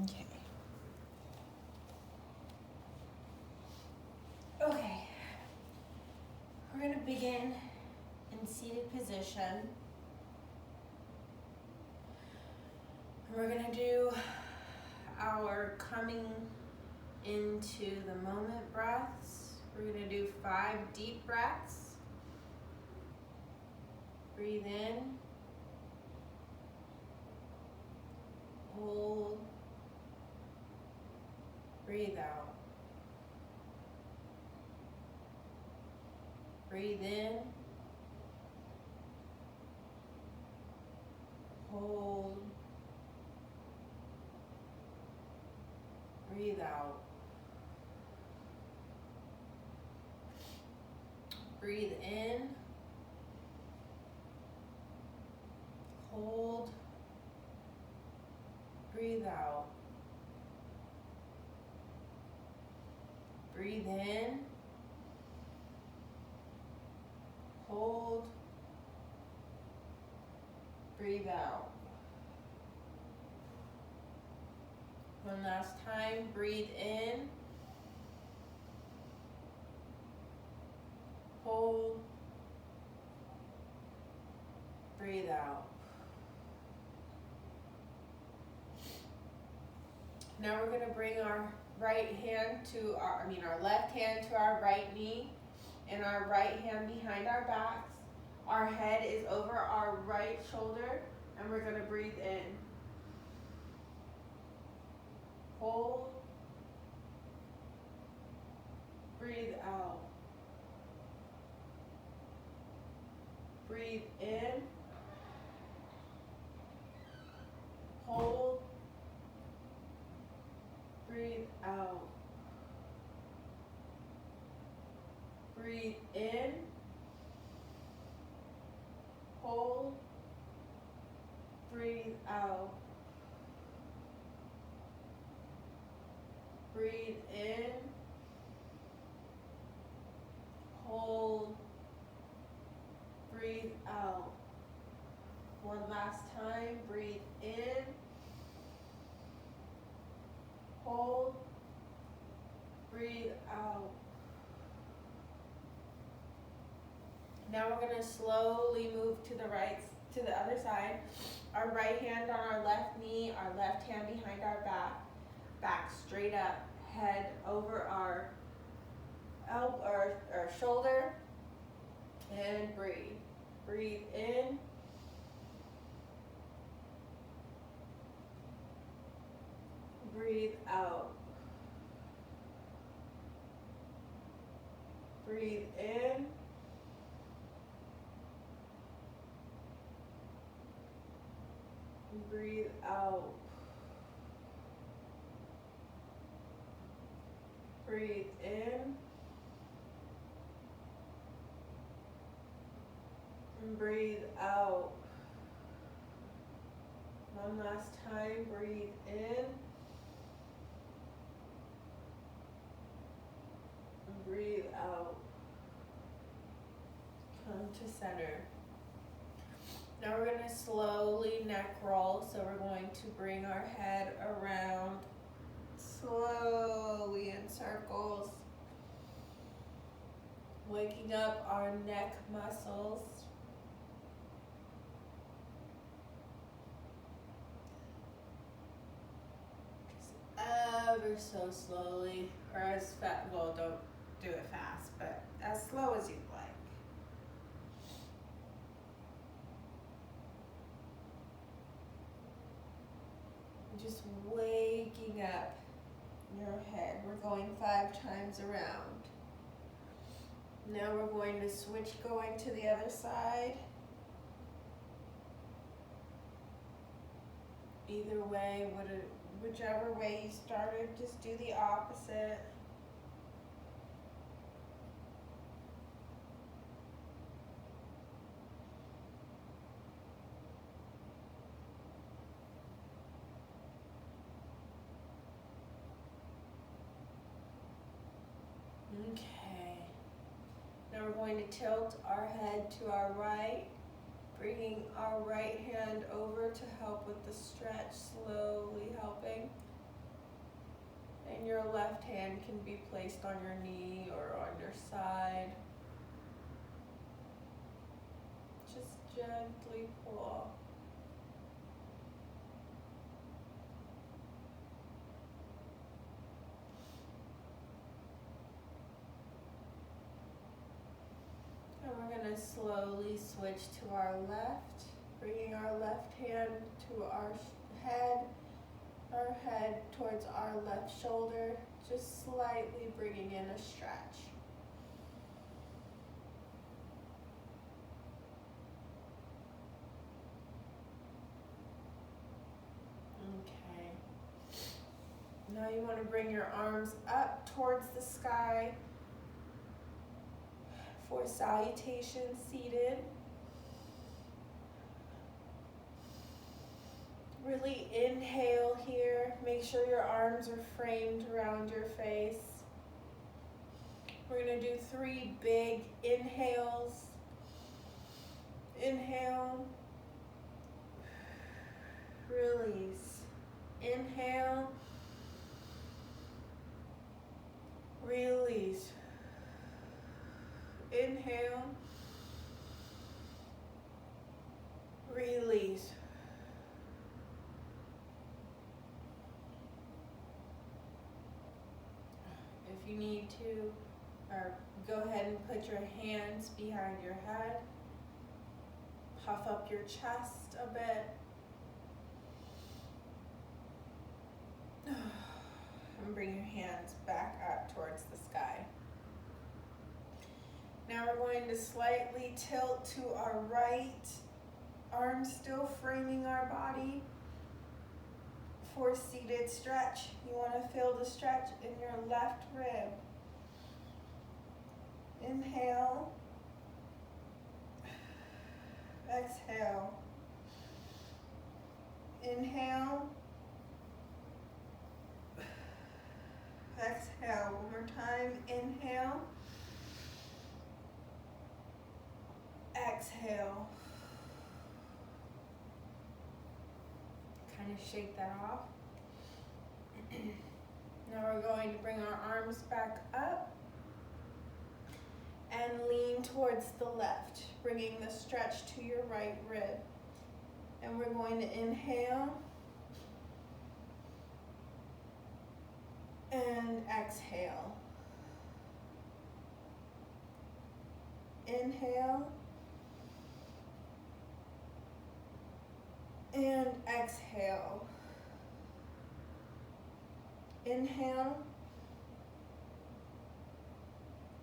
Okay. Okay. We're going to begin in seated position. We're going to do our coming into the moment breaths. We're going to do 5 deep breaths. Breathe in. Hold. Breathe out. Breathe in. Hold. Breathe out. Breathe in. Hold. Breathe out. Breathe in. Hold. Breathe out. One last time. Breathe in. Hold. Breathe out. Now we're going to bring our right hand to our left hand to our right knee and our right hand behind our backs. Our head is over our right shoulder and we're going to breathe in. Hold. Breathe out. Breathe in. Hold. Breathe out. Breathe in. Hold. Breathe out. Breathe in. Hold. Breathe out. One last time. Breathe in. Hold. Breathe out. Now we're going to slowly move to the right, to the other side. Our right hand on our left knee, our left hand behind our back straight up, head over our elbow, our shoulder, and breathe. Breathe in. Breathe out. Breathe in. Breathe out. Breathe in. And breathe out. One last time. Breathe in. And breathe out. Come to center. Now we're going to slowly neck roll. So we're going to bring our head around slowly in circles, waking up our neck muscles. Just ever so slowly, or as fast, well, don't do it fast, but as slow as you'd like. Just waking up your head. We're going 5 times around. Now we're going to switch going to the other side. Either way, whichever way you started, just do the opposite. Okay. Now we're going to tilt our head to our right, bringing our right hand over to help with the stretch, slowly helping. can be placed on your knee or on your side. Just gently pull. And we're going to slowly switch to our left, bringing our left hand to our head towards our left shoulder, just slightly bringing in a stretch. Okay. Now you want to bring your arms up towards the sky for salutation seated. Really inhale here. Make sure your arms are framed around your face. We're going to do 3 big inhales. Inhale. Release. Inhale. Release. Inhale. Release. If you need to, or go ahead and put your hands behind your head. Puff up your chest a bit. And bring your hands back up towards the sky. Now we're going to slightly tilt to our right, arms still framing our body for seated stretch. You want to feel the stretch in your left rib. Inhale. Exhale. Inhale. Exhale. One more time. Inhale. Exhale. Kind of shake that off. Now we're going to bring our arms back up and lean towards the left, bringing the stretch to your right rib. And we're going to inhale and exhale. Inhale and exhale. Inhale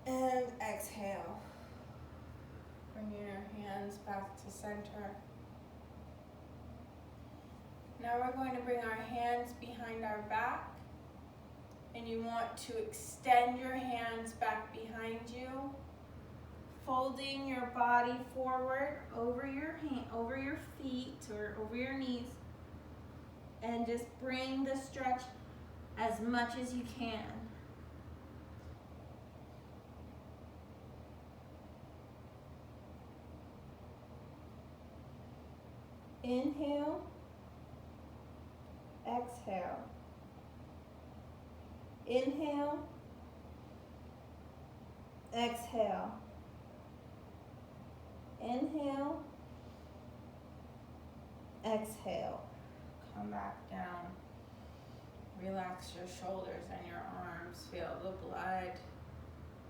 and exhale. Bring your hands back to center. Now we're going to bring our hands behind our back, and you want to extend your hands back behind you, folding your body forward over your feet or over your knees, and just bring the stretch as much as you can. Inhale, exhale. Inhale, exhale. Inhale, exhale. Come back down. Relax your shoulders and your arms. Feel the blood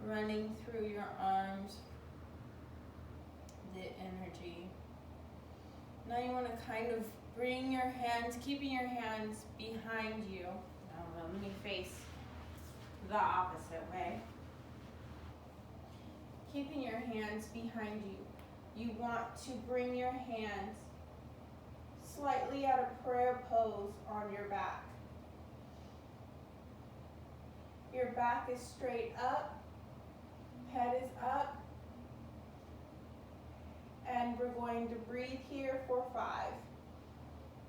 running through your arms, the energy. Now you want to kind of bring your hands, keeping your hands behind you. Now let me face the opposite way. Keeping your hands behind you. You want to bring your hands slightly at a prayer pose on your back. Your back is straight up, head is up, and we're going to breathe here for 5.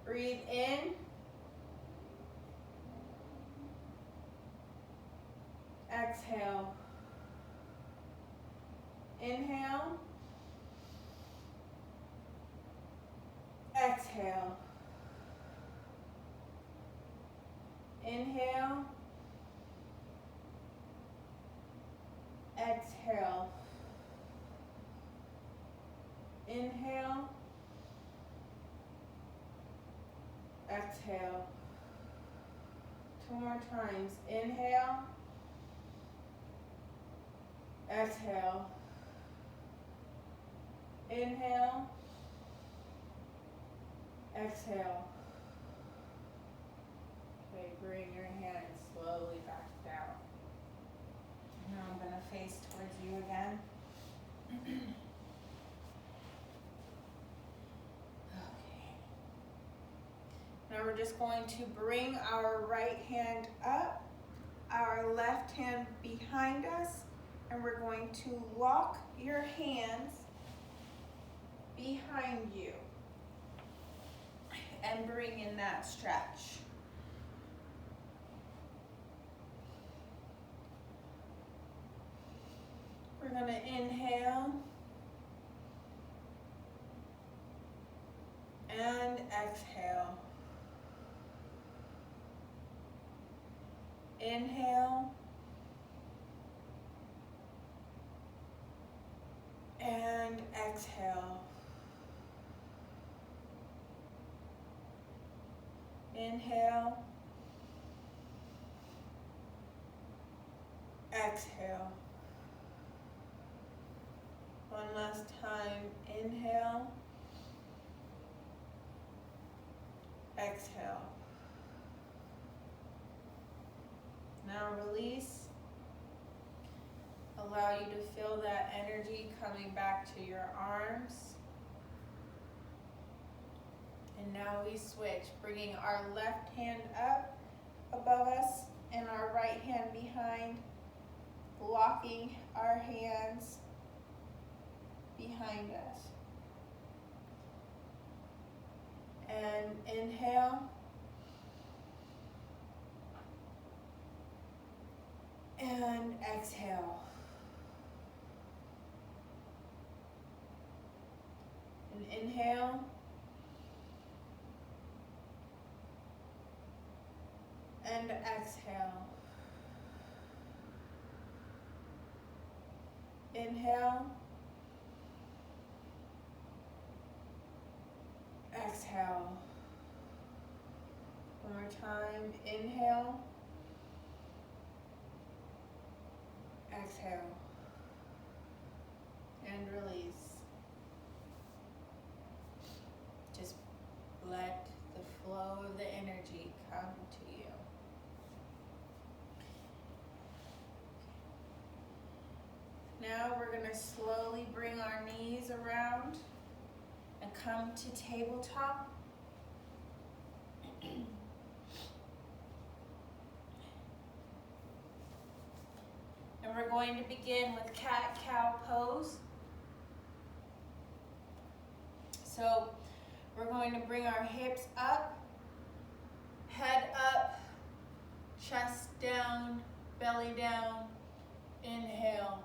Breathe in. Exhale. Inhale. Exhale. Inhale. exhale. Inhale. Exhale. 2 more times. Inhale. Exhale. Inhale. Exhale. Okay, bring your hands slowly back down. Now I'm going to face towards you again. Okay. Now we're just going to bring our right hand up, our left hand behind us, and we're going to lock your hands behind you and bring in that stretch. We're going to inhale and exhale. Inhale and exhale. Inhale, exhale. One last time. Inhale, exhale. Now release. Allow you to feel that energy coming back to your arms. And now we switch, bringing our left hand up above us and our right hand behind, locking our hands behind us. And inhale. And exhale. And inhale. And exhale. Inhale. Exhale. One more time. Inhale. Exhale. And release. Just let the flow of the energy come to you. Now we're going to slowly bring our knees around and come to tabletop. And we're going to begin with cat-cow pose. So we're going to bring our hips up, head up, chest down, belly down. Inhale.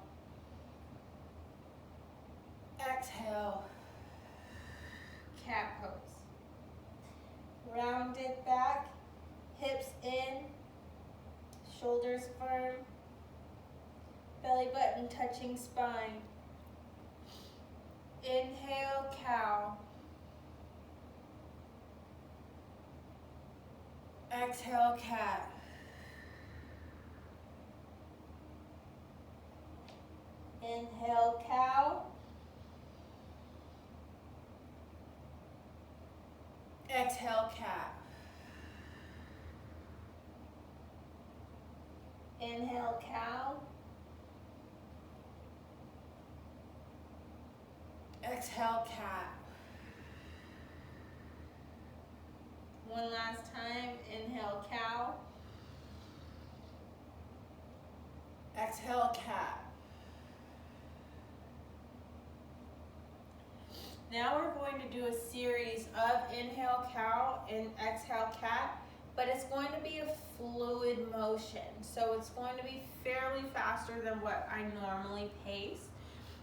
Exhale. Cat pose. Rounded back, hips in, shoulders firm, belly button touching spine. Inhale, cow. Exhale, cat. Inhale, cow. Exhale, cat. Inhale, cow. Exhale, cat. One last time. Inhale, cow. Exhale, cat. Now we're going to do a series of inhale, cow, and exhale, cat, but it's going to be a fluid motion. So it's going to be fairly faster than what I normally pace.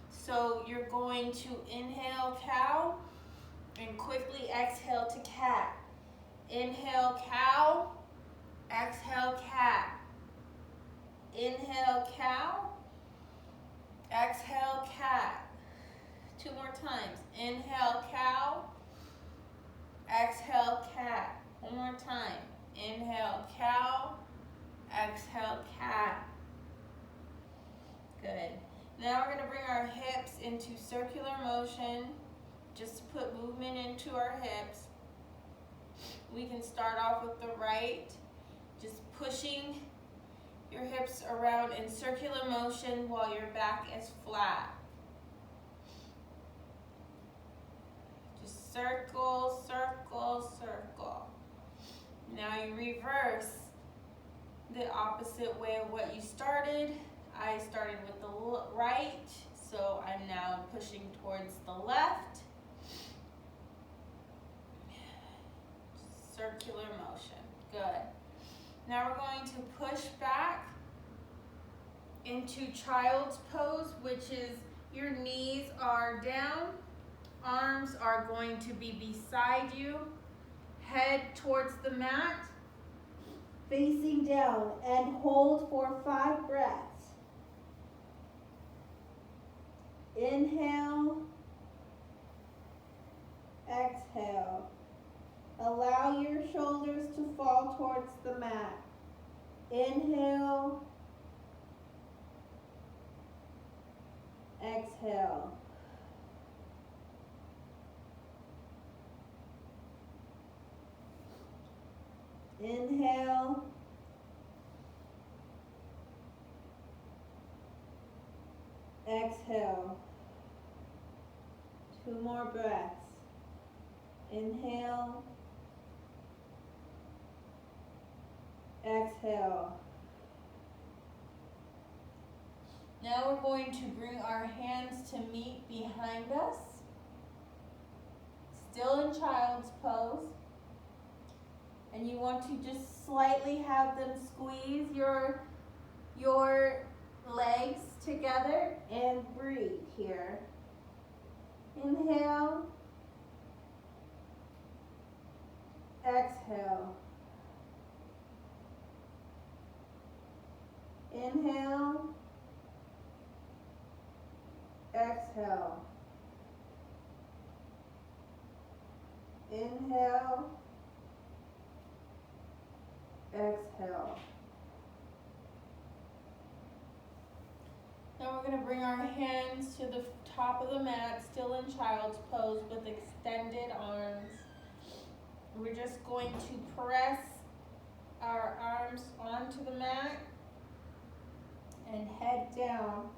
So you're going to inhale, cow, and quickly exhale to cat. Inhale, cow, exhale, cat. Inhale, cow, Inhale, cow. Exhale, cat. Good. Now we're going to bring our hips into circular motion. Just put movement into our hips. We can start off with the right, just pushing your hips around in circular motion while your back is flat. Just circle, circle, circle. Now you reverse the opposite way of what you started. I started with the right, so I'm now pushing towards the left. Circular motion. Good. Now we're going to push back into child's pose, which is your knees are down, arms are going to be beside you, head towards the mat, facing down, and hold for 5 breaths. Inhale, exhale. Allow your shoulders to fall towards the mat. Inhale, exhale. Inhale, exhale. 2 more breaths. Inhale, exhale. Now we're going to bring our hands to meet behind us. Still in child's pose. And you want to just slightly have them squeeze your legs together and breathe here. Inhale, exhale. Inhale, exhale. Inhale, exhale. Now we're going to bring our hands to the top of the mat, still in child's pose with extended arms. We're just going to press our arms onto the mat and head down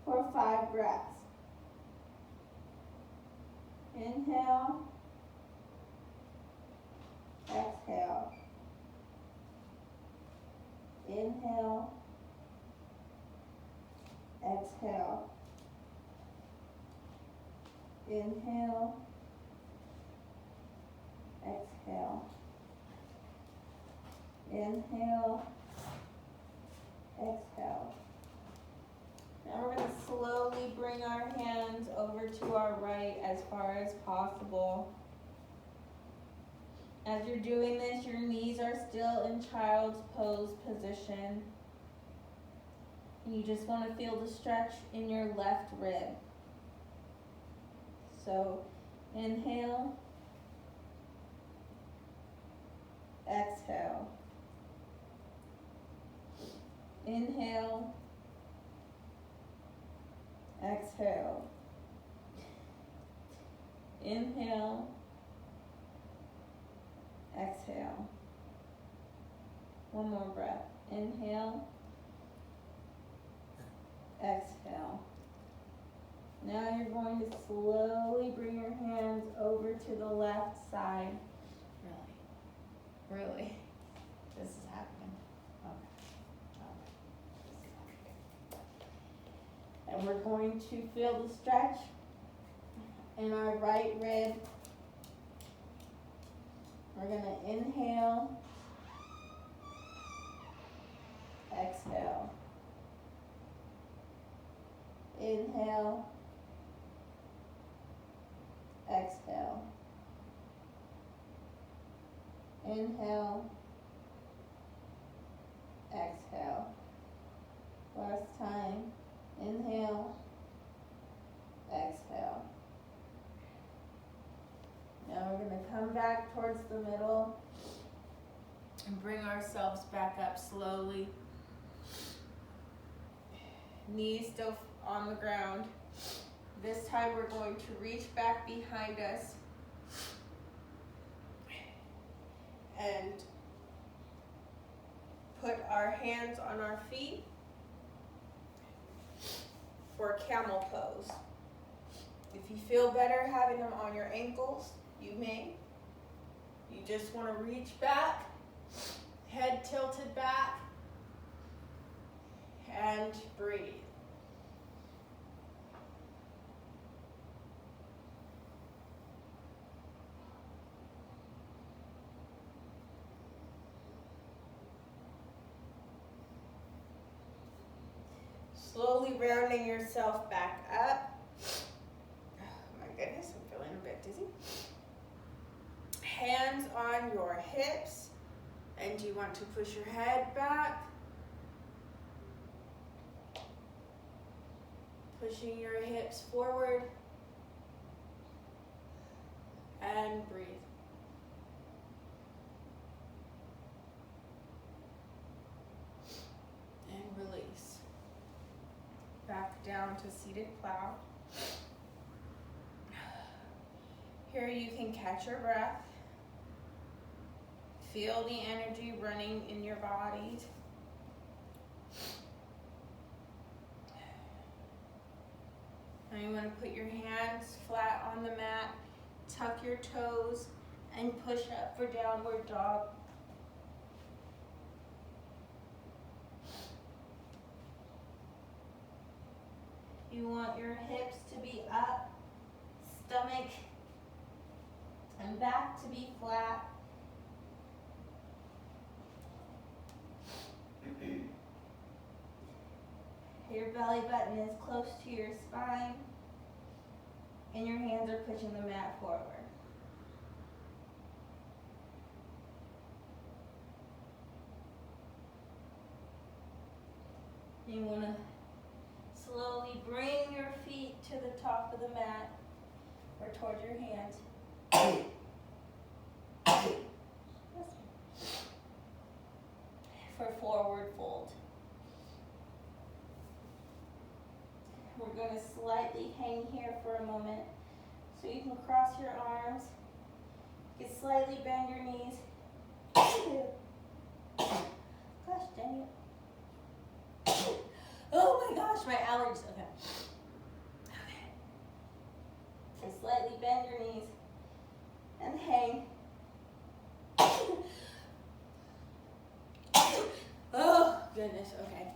for 5 breaths. Inhale, exhale. Inhale, exhale. Inhale, exhale. Inhale, exhale. Now we're going to slowly bring our hands over to our right as far as possible. As you're doing this, your knees are still in child's pose position. And you just want to feel the stretch in your left rib. So, inhale, exhale. Inhale, exhale. Inhale, exhale. One more breath. Inhale, exhale. Now you're going to slowly bring your hands over to the left side. Really? This is happening. Okay. And we're going to feel the stretch in our right rib. We're going to inhale, exhale. Inhale, exhale. Inhale, exhale. Last time. Inhale, exhale. Now we're going to come back towards the middle. And bring ourselves back up slowly. Knees still on the ground. This time we're going to reach back behind us and put our hands on our feet for camel pose. If you feel better having them on your ankles, you may. You just want to reach back, head tilted back, and breathe. Slowly rounding yourself back up. Oh my goodness, I'm feeling a bit dizzy. Hands on your hips, and you want to push your head back. Pushing your hips forward. And breathe. And release. Back down to seated plow. Here you can catch your breath. Feel the energy running in your body. Now you want to put your hands flat on the mat, tuck your toes, and push up for downward dog. You want your hips to be up, stomach and back to be flat. Your belly button is close to your spine, and your hands are pushing the mat forward. You want to slowly bring your feet to the top of the mat or towards your hands. For forward fold. We're going to slightly hang here for a moment. So you can cross your arms. You can slightly bend your knees. Gosh, dang it. Oh my gosh, my allergies. Okay. So slightly bend your knees and hang. Oh, goodness. Okay.